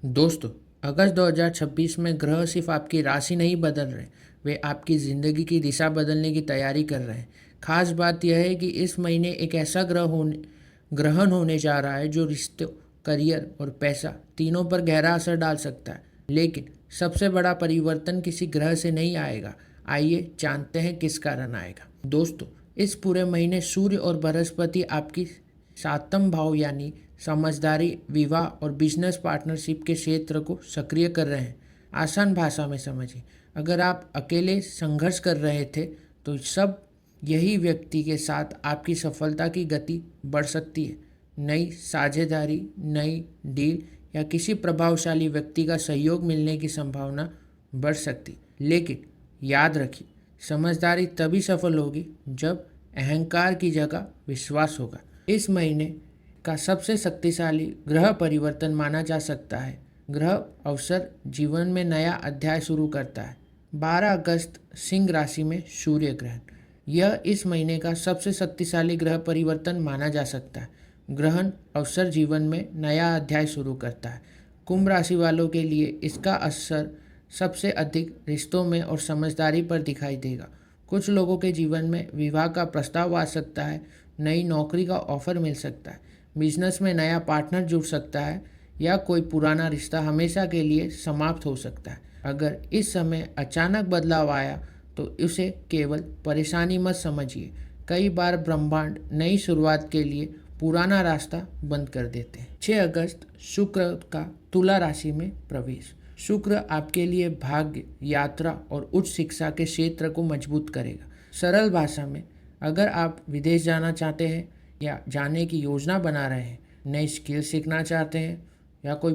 दोस्तों, अगस्त 2026 में ग्रह सिर्फ आपकी राशि नहीं बदल रहे, वे आपकी ज़िंदगी की दिशा बदलने की तैयारी कर रहे हैं। खास बात यह है कि इस महीने एक ऐसा ग्रहण होने जा रहा है जो रिश्तों, करियर और पैसा तीनों पर गहरा असर डाल सकता है। लेकिन सबसे बड़ा परिवर्तन किसी ग्रह से नहीं आएगा। आइए जानते हैं किस कारण आएगा। दोस्तों, इस पूरे महीने सूर्य और बृहस्पति आपकी सातम भाव यानी समझदारी, विवाह और बिजनेस पार्टनरशिप के क्षेत्र को सक्रिय कर रहे हैं। आसान भाषा में समझिए, अगर आप अकेले संघर्ष कर रहे थे तो सब यही व्यक्ति के साथ आपकी सफलता की गति बढ़ सकती है। नई साझेदारी, नई डील या किसी प्रभावशाली व्यक्ति का सहयोग मिलने की संभावना बढ़ सकती। लेकिन याद रखिए, समझदारी तभी सफल होगी जब अहंकार की जगह विश्वास होगा। इस महीने का सबसे शक्तिशाली ग्रह परिवर्तन माना जा सकता है। ग्रह अवसर जीवन में नया अध्याय शुरू करता है। 12 अगस्त सिंह राशि में सूर्य ग्रहण, यह इस महीने का सबसे शक्तिशाली ग्रह परिवर्तन माना जा सकता है। ग्रहण अवसर जीवन में नया अध्याय शुरू करता है। कुंभ राशि वालों के लिए इसका असर सबसे अधिक रिश्तों में और समझदारी पर दिखाई देगा। कुछ लोगों के जीवन में विवाह का प्रस्ताव आ सकता है, नई नौकरी का ऑफर मिल सकता है, बिजनेस में नया पार्टनर जुड़ सकता है या कोई पुराना रिश्ता हमेशा के लिए समाप्त हो सकता है। अगर इस समय अचानक बदलाव आया तो उसे केवल परेशानी मत समझिए। कई बार ब्रह्मांड नई शुरुआत के लिए पुराना रास्ता बंद कर देते हैं। 6 अगस्त शुक्र का तुला राशि में प्रवेश। शुक्र आपके लिए भाग्य, यात्रा और उच्च शिक्षा के क्षेत्र को मजबूत करेगा। सरल भाषा में, अगर आप विदेश जाना चाहते हैं या जाने की योजना बना रहे हैं, नई स्किल सीखना चाहते हैं या कोई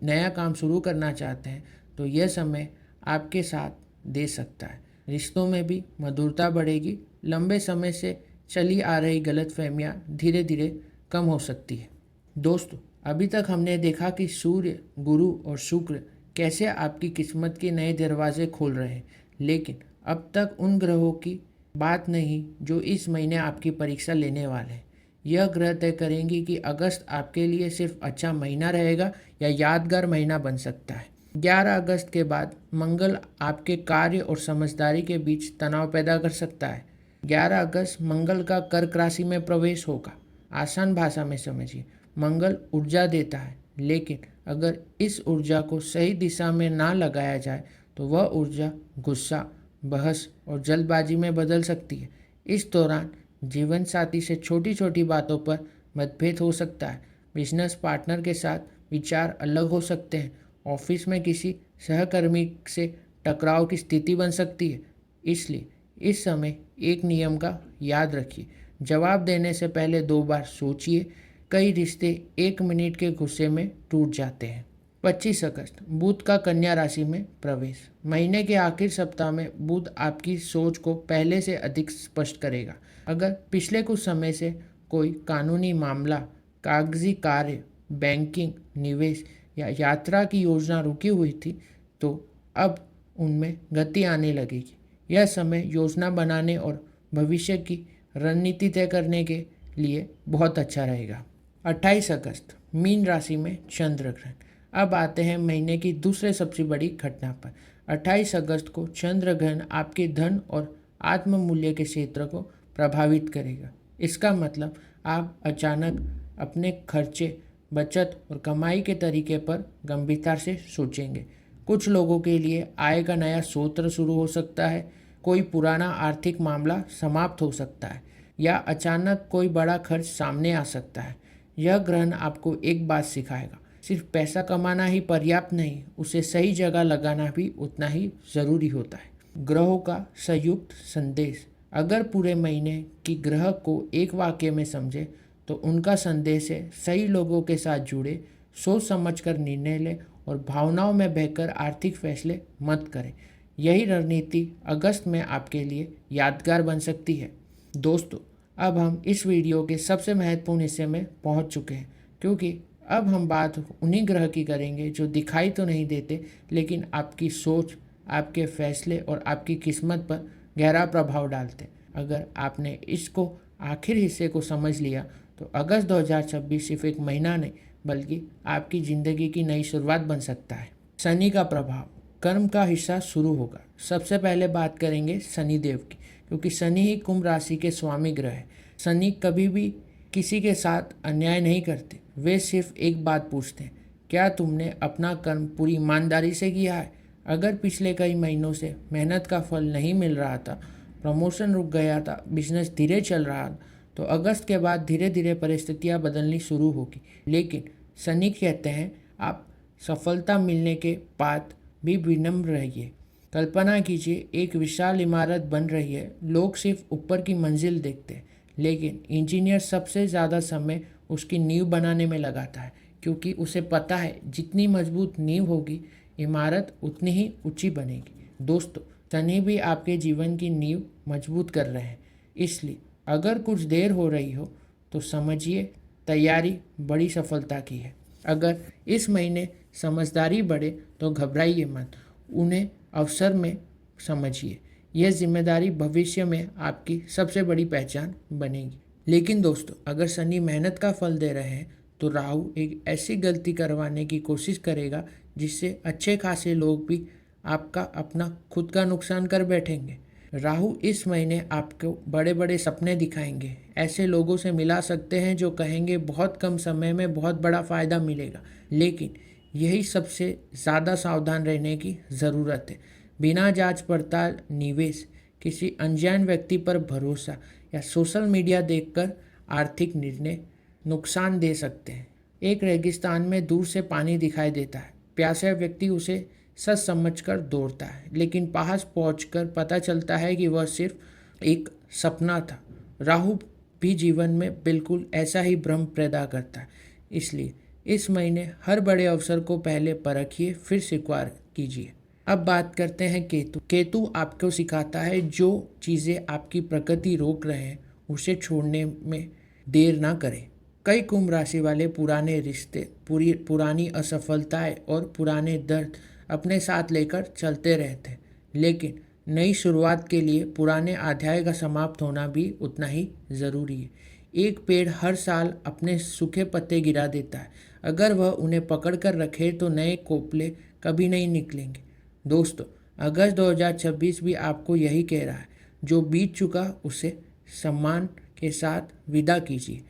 नया काम शुरू करना चाहते हैं, तो यह समय आपके साथ दे सकता है। रिश्तों में भी मधुरता बढ़ेगी। लंबे समय से चली आ रही गलतफहमियां धीरे धीरे कम हो सकती है। दोस्तों, अभी तक हमने देखा कि सूर्य, गुरु और शुक्र कैसे आपकी किस्मत के नए दरवाजे खोल रहे हैं, लेकिन अब तक उन ग्रहों की बात नहीं जो इस महीने आपकी परीक्षा लेने वाले हैं। यह ग्रह तय करेंगी कि अगस्त आपके लिए सिर्फ अच्छा महीना रहेगा या यादगार महीना बन सकता है। 11 अगस्त के बाद मंगल आपके कार्य और समझदारी के बीच तनाव पैदा कर सकता है। 11 अगस्त मंगल का कर्क राशि में प्रवेश होगा। आसान भाषा में समझिए, मंगल ऊर्जा देता है, लेकिन अगर इस ऊर्जा को सही दिशा में ना लगाया जाए तो वह ऊर्जा गुस्सा, बहस और जल्दबाजी में बदल सकती है। इस दौरान जीवन साथी से छोटी छोटी बातों पर मतभेद हो सकता है। बिजनेस पार्टनर के साथ विचार अलग हो सकते हैं। ऑफिस में किसी सहकर्मी से टकराव की स्थिति बन सकती है। इसलिए इस समय एक नियम का याद रखिए, जवाब देने से पहले 2 बार सोचिए। कई रिश्ते 1 मिनट के गुस्से में टूट जाते हैं। 25 अगस्त बुध का कन्या राशि में प्रवेश। महीने के आखिर सप्ताह में बुध आपकी सोच को पहले से अधिक स्पष्ट करेगा। अगर पिछले कुछ समय से कोई कानूनी मामला, कागजी कार्य, बैंकिंग, निवेश या यात्रा की योजना रुकी हुई थी, तो अब उनमें गति आने लगेगी। यह समय योजना बनाने और भविष्य की रणनीति तय करने के लिए बहुत अच्छा रहेगा। 28 अगस्त मीन राशि में चंद्र ग्रहण। अब आते हैं महीने की दूसरे सबसे बड़ी घटना पर। 28 अगस्त को चंद्र ग्रहण आपके धन और आत्म मूल्य के क्षेत्र को प्रभावित करेगा। इसका मतलब आप अचानक अपने खर्चे, बचत और कमाई के तरीके पर गंभीरता से सोचेंगे। कुछ लोगों के लिए आय का नया स्रोत शुरू हो सकता है, कोई पुराना आर्थिक मामला समाप्त हो सकता है या अचानक कोई बड़ा खर्च सामने आ सकता है। यह ग्रहण आपको एक बात सिखाएगा, सिर्फ पैसा कमाना ही पर्याप्त नहीं, उसे सही जगह लगाना भी उतना ही ज़रूरी होता है। ग्रहों का संयुक्त संदेश, अगर पूरे महीने की ग्रह को एक वाक्य में समझे तो उनका संदेश है, सही लोगों के साथ जुड़े, सोच समझकर निर्णय लें और भावनाओं में बहकर आर्थिक फैसले मत करें। यही रणनीति अगस्त में आपके लिए यादगार बन सकती है। दोस्तों, अब हम इस वीडियो के सबसे महत्वपूर्ण हिस्से में पहुंच चुके हैं, क्योंकि अब हम बात उन्हीं ग्रह की करेंगे जो दिखाई तो नहीं देते, लेकिन आपकी सोच, आपके फैसले और आपकी किस्मत पर गहरा प्रभाव डालते हैं। अगर आपने इसको आखिर हिस्से को समझ लिया तो अगस्त 2026 सिर्फ एक महीना नहीं बल्कि आपकी ज़िंदगी की नई शुरुआत बन सकता है। शनि का प्रभाव, कर्म का हिस्सा शुरू होगा। सबसे पहले बात करेंगे शनि देव की, क्योंकि शनि ही कुंभ राशि के स्वामी ग्रह है। शनि कभी भी किसी के साथ अन्याय नहीं करते, वे सिर्फ एक बात पूछते हैं, क्या तुमने अपना कर्म पूरी ईमानदारी से किया है। अगर पिछले कई महीनों से मेहनत का फल नहीं मिल रहा था, प्रमोशन रुक गया था, बिजनेस धीरे चल रहा था, तो अगस्त के बाद धीरे धीरे परिस्थितियां बदलनी शुरू होगी। लेकिन शनि कहते हैं आप सफलता मिलने के बाद भी विनम्र रहिए। कल्पना कीजिए एक विशाल इमारत बन रही है, लोग सिर्फ ऊपर की मंजिल देखते हैं, लेकिन इंजीनियर सबसे ज़्यादा समय उसकी नींव बनाने में लगाता है, क्योंकि उसे पता है जितनी मजबूत नींव होगी इमारत उतनी ही ऊंची बनेगी। दोस्तों, शनि भी आपके जीवन की नींव मजबूत कर रहे हैं, इसलिए अगर कुछ देर हो रही हो तो समझिए तैयारी बड़ी सफलता की है। अगर इस महीने समझदारी बढ़े तो घबराइए मत, उन्हें अवसर में समझिए। यह जिम्मेदारी भविष्य में आपकी सबसे बड़ी पहचान बनेगी। लेकिन दोस्तों, अगर शनि मेहनत का फल दे रहे हैं तो राहु एक ऐसी गलती करवाने की कोशिश करेगा जिससे अच्छे खासे लोग भी आपका अपना खुद का नुकसान कर बैठेंगे। राहु इस महीने आपको बड़े बड़े सपने दिखाएंगे, ऐसे लोगों से मिला सकते हैं जो कहेंगे बहुत कम समय में बहुत बड़ा फ़ायदा मिलेगा। लेकिन यही सबसे ज़्यादा सावधान रहने की ज़रूरत है। बिना जांच पड़ताल निवेश, किसी अनजान व्यक्ति पर भरोसा या सोशल मीडिया देखकर आर्थिक निर्णय नुकसान दे सकते हैं। एक रेगिस्तान में दूर से पानी दिखाई देता है, प्यासा व्यक्ति उसे सच समझकर दौड़ता है, लेकिन पास पहुंचकर पता चलता है कि वह सिर्फ एक सपना था। राहु भी जीवन में बिल्कुल ऐसा ही भ्रम पैदा करता है। इसलिए इस महीने हर बड़े अवसर को पहले परखिए, फिर स्वीकार कीजिए। अब बात करते हैं केतु। केतु आपको सिखाता है जो चीज़ें आपकी प्रकृति रोक रहे हैं उसे छोड़ने में देर ना करें। कई कुंभ राशि वाले पुराने रिश्ते, पुरानी असफलताएं और पुराने दर्द अपने साथ लेकर चलते रहते हैं, लेकिन नई शुरुआत के लिए पुराने अध्याय का समाप्त होना भी उतना ही ज़रूरी है। एक पेड़ हर साल अपने सूखे पत्ते गिरा देता है, अगर वह उन्हें पकड़ कर रखे तो नए कोपले कभी नहीं निकलेंगे। दोस्तों, अगस्त 2026 भी आपको यही कह रहा है, जो बीत चुका उसे सम्मान के साथ विदा कीजिए,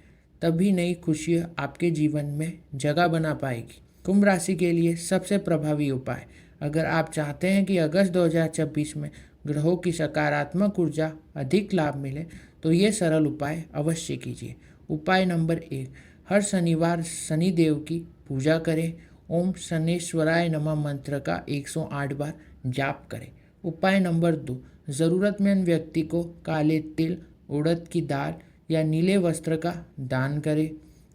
तभी नई खुशियाँ आपके जीवन में जगह बना पाएगी। कुंभ राशि के लिए सबसे प्रभावी उपाय, अगर आप चाहते हैं कि अगस्त 2026 में ग्रहों की सकारात्मक ऊर्जा अधिक लाभ मिले तो ये सरल उपाय अवश्य कीजिए। उपाय नंबर 1, हर शनिवार शनि देव की पूजा करें। ओम शनेश्वराय नमः मंत्र का 108 बार जाप करें। उपाय नंबर 2, ज़रूरतमंद व्यक्ति को काले तिल, उड़द की दाल या नीले वस्त्र का दान करें।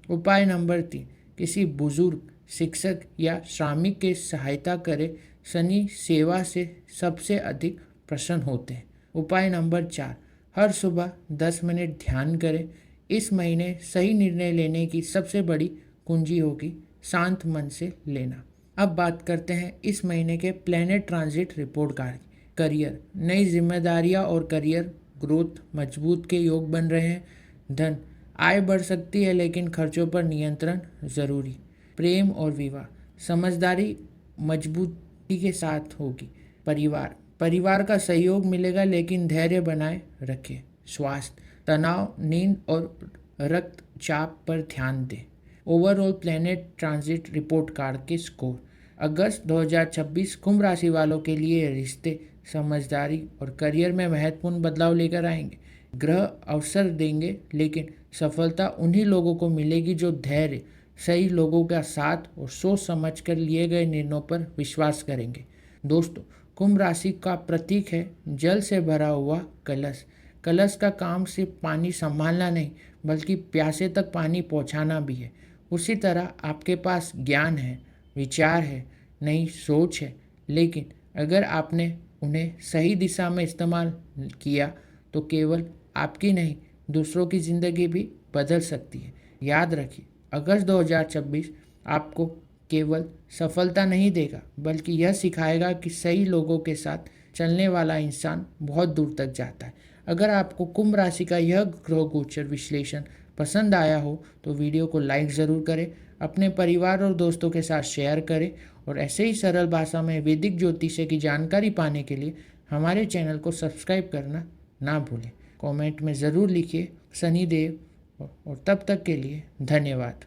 उपाय नंबर 3, किसी बुजुर्ग, शिक्षक या श्रमिक की सहायता करें। शनि सेवा से सबसे अधिक प्रसन्न होते हैं। उपाय नंबर 4, हर सुबह 10 मिनट ध्यान करें। इस महीने सही निर्णय लेने की सबसे बड़ी कुंजी होगी शांत मन से लेना। अब बात करते हैं इस महीने के planet transit report card. Career, नई जिम्मेदारियां और करियर ग्रोथ मजबूत के योग बन रहे हैं। धन, आय बढ़ सकती है लेकिन खर्चों पर नियंत्रण जरूरी। प्रेम और विवाह, समझदारी मजबूती के साथ होगी। परिवार, परिवार का सहयोग मिलेगा लेकिन धैर्य बनाए रखें। स्वास्थ्य, तनाव, नींद और रक्तचाप पर ध्यान दें। Overall planet transit report card के स्कोर। अगस्त 2026 कुंभ राशि वालों के लिए रिश्ते, समझदारी और करियर में महत्वपूर्ण बदलाव लेकर आएंगे। ग्रह अवसर देंगे लेकिन सफलता उन्हीं लोगों को मिलेगी जो धैर्य, सही लोगों का साथ और सोच समझ कर लिए गए निर्णयों पर विश्वास करेंगे। दोस्तों, कुंभ राशि का प्रतीक है जल से भरा हुआ कलश। कलश का काम सिर्फ पानी संभालना नहीं बल्कि प्यासे तक पानी पहुंचाना भी है। उसी तरह आपके पास ज्ञान है, विचार है, नई सोच है, लेकिन अगर आपने उन्हें सही दिशा में इस्तेमाल किया तो केवल आपकी नहीं दूसरों की ज़िंदगी भी बदल सकती है। याद रखिए, अगस्त 2026 आपको केवल सफलता नहीं देगा बल्कि यह सिखाएगा कि सही लोगों के साथ चलने वाला इंसान बहुत दूर तक जाता है। अगर आपको कुंभ राशि का यह ग्रह गोचर विश्लेषण पसंद आया हो तो वीडियो को लाइक ज़रूर करें, अपने परिवार और दोस्तों के साथ शेयर करें और ऐसे ही सरल भाषा में वैदिक ज्योतिष की जानकारी पाने के लिए हमारे चैनल को सब्सक्राइब करना ना भूलें। कमेंट में ज़रूर लिखिए शनिदेव और तब तक के लिए धन्यवाद।